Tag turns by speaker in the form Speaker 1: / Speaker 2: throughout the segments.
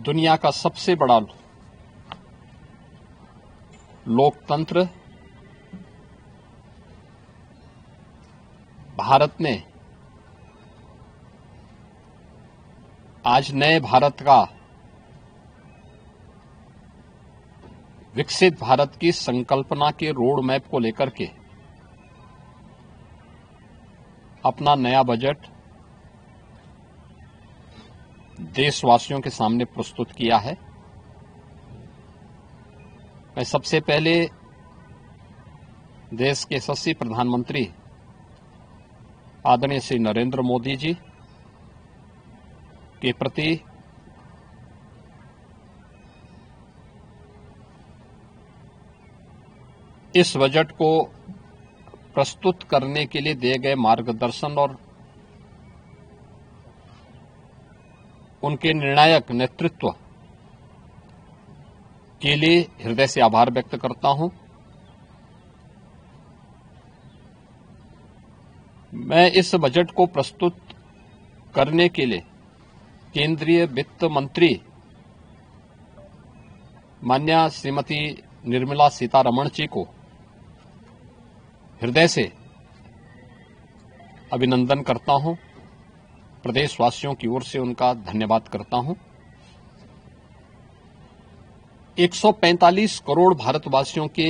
Speaker 1: दुनिया का सबसे बड़ा लोकतंत्र भारत ने आज नए भारत का, विकसित भारत की संकल्पना के रोड मैप को लेकर के अपना नया बजट देशवासियों के सामने प्रस्तुत किया है। मैं सबसे पहले देश के यशस्वी प्रधानमंत्री आदरणीय श्री नरेंद्र मोदी जी के प्रति इस बजट को प्रस्तुत करने के लिए दिए गए मार्गदर्शन और उनके निर्णायक नेतृत्व के लिए हृदय से आभार व्यक्त करता हूं। मैं इस बजट को प्रस्तुत करने के लिए केंद्रीय वित्त मंत्री माननीय श्रीमती निर्मला सीतारमण जी को हृदय से अभिनंदन करता हूं, प्रदेशवासियों की ओर से उनका धन्यवाद करता हूं। 145 करोड़ भारतवासियों के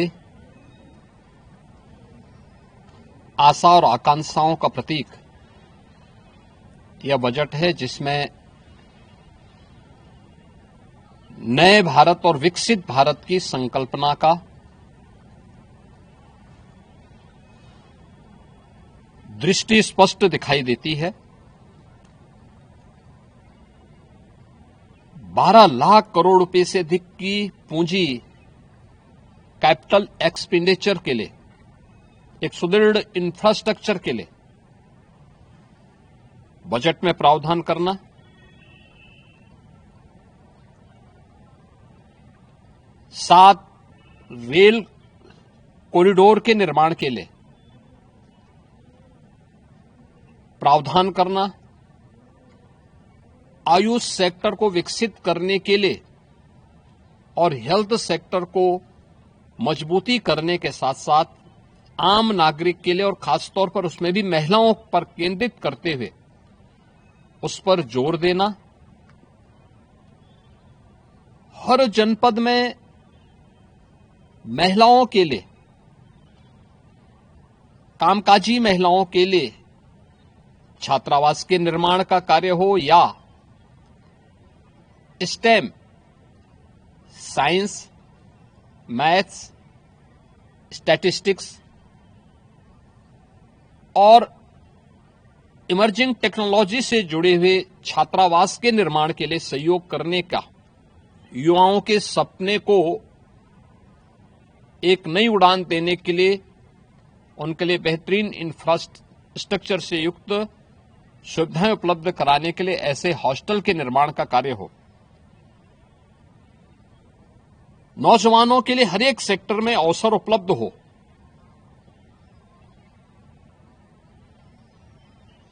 Speaker 1: आशा और आकांक्षाओं का प्रतीक यह बजट है, जिसमें नए भारत और विकसित भारत की संकल्पना का दृष्टि स्पष्ट दिखाई देती है। 12 लाख करोड़ रुपए से अधिक की पूंजी कैपिटल एक्सपेंडिचर के लिए, एक सुदृढ़ इंफ्रास्ट्रक्चर के लिए बजट में प्रावधान करना, सात रेल कॉरिडोर के निर्माण के लिए प्रावधान करना, आयुष सेक्टर को विकसित करने के लिए और हेल्थ सेक्टर को मजबूती करने के साथ साथ आम नागरिक के लिए और खासतौर पर उसमें भी महिलाओं पर केंद्रित करते हुए उस पर जोर देना, हर जनपद में महिलाओं के लिए, कामकाजी महिलाओं के लिए छात्रावास के निर्माण का कार्य हो या स्टेम, साइंस, मैथ्स, स्टैटिस्टिक्स और इमर्जिंग टेक्नोलॉजी से जुड़े हुए छात्रावास के निर्माण के लिए सहयोग करने का, युवाओं के सपने को एक नई उड़ान देने के लिए उनके लिए बेहतरीन इंफ्रास्ट्रक्चर से युक्त सुविधाएं उपलब्ध कराने के लिए ऐसे हॉस्टल के निर्माण का कार्य हो, नौजवानों के लिए हर एक सेक्टर में अवसर उपलब्ध हो,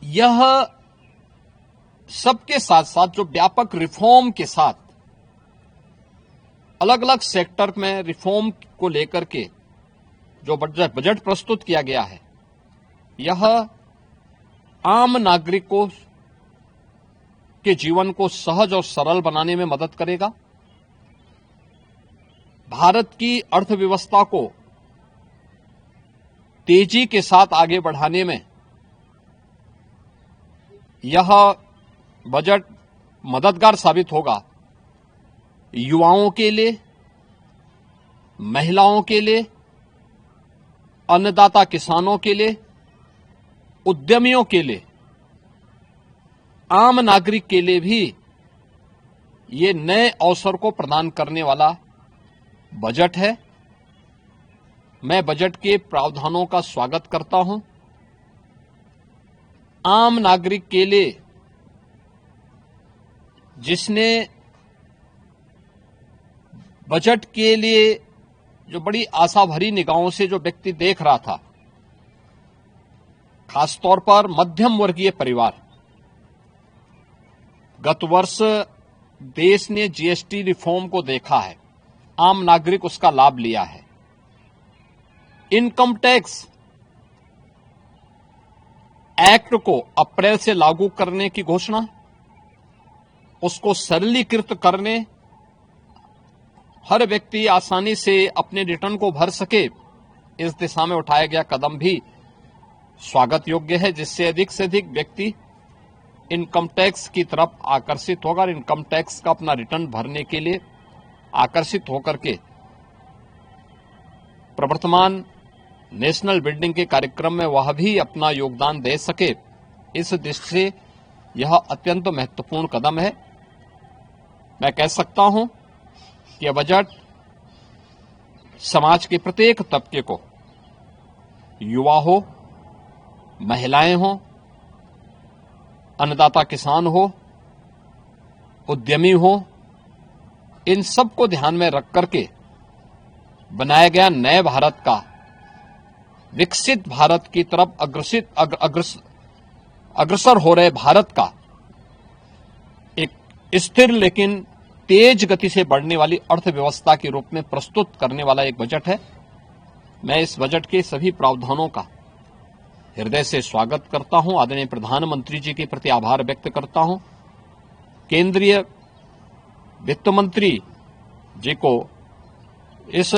Speaker 1: यह सबके साथ साथ जो व्यापक रिफॉर्म के साथ अलग अलग सेक्टर में रिफॉर्म को लेकर के जो बजट प्रस्तुत किया गया है, यह आम नागरिकों के जीवन को सहज और सरल बनाने में मदद करेगा, भारत की अर्थव्यवस्था को तेजी के साथ आगे बढ़ाने में यह बजट मददगार साबित होगा। युवाओं के लिए, महिलाओं के लिए, अन्नदाता किसानों के लिए, उद्यमियों के लिए, आम नागरिक के लिए भी ये नए अवसर को प्रदान करने वाला बजट है। मैं बजट के प्रावधानों का स्वागत करता हूं। आम नागरिक के लिए, जिसने बजट के लिए जो बड़ी आशा भरी निगाहों से जो व्यक्ति देख रहा था, खासतौर पर मध्यम वर्गीय परिवार, गत वर्ष देश ने जीएसटी रिफॉर्म को देखा है, आम नागरिक उसका लाभ लिया है। इनकम टैक्स एक्ट को अप्रैल से लागू करने की घोषणा, उसको सरलीकृत करने, हर व्यक्ति आसानी से अपने रिटर्न को भर सके, इस दिशा में उठाया गया कदम भी स्वागत योग्य है, जिससे अधिक से अधिक व्यक्ति इनकम टैक्स की तरफ आकर्षित होगा और इनकम टैक्स का अपना रिटर्न भरने के लिए आकर्षित होकर के प्रवर्तमान नेशनल बिल्डिंग के कार्यक्रम में वह भी अपना योगदान दे सके। इस दृष्टि से यह अत्यंत महत्वपूर्ण कदम है। मैं कह सकता हूं कि यह बजट समाज के प्रत्येक तबके को, युवा हो, महिलाएं हो, अन्नदाता किसान हो, उद्यमी हो, इन सबको ध्यान में रख करके बनाया गया नए भारत का, विकसित भारत की तरफ अग्रसर हो रहे भारत का एक स्थिर लेकिन तेज गति से बढ़ने वाली अर्थव्यवस्था के रूप में प्रस्तुत करने वाला एक बजट है। मैं इस बजट के सभी प्रावधानों का हृदय से स्वागत करता हूं। आदरणीय प्रधानमंत्री जी के प्रति आभार व्यक्त करता हूं। केंद्रीय वित्त मंत्री जी को इस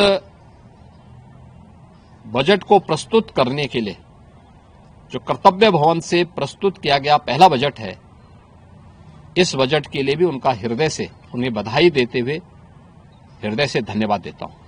Speaker 1: बजट को प्रस्तुत करने के लिए, जो कर्तव्य भवन से प्रस्तुत किया गया पहला बजट है, इस बजट के लिए भी उनका हृदय से उन्हें बधाई देते हुए हृदय से धन्यवाद देता हूं।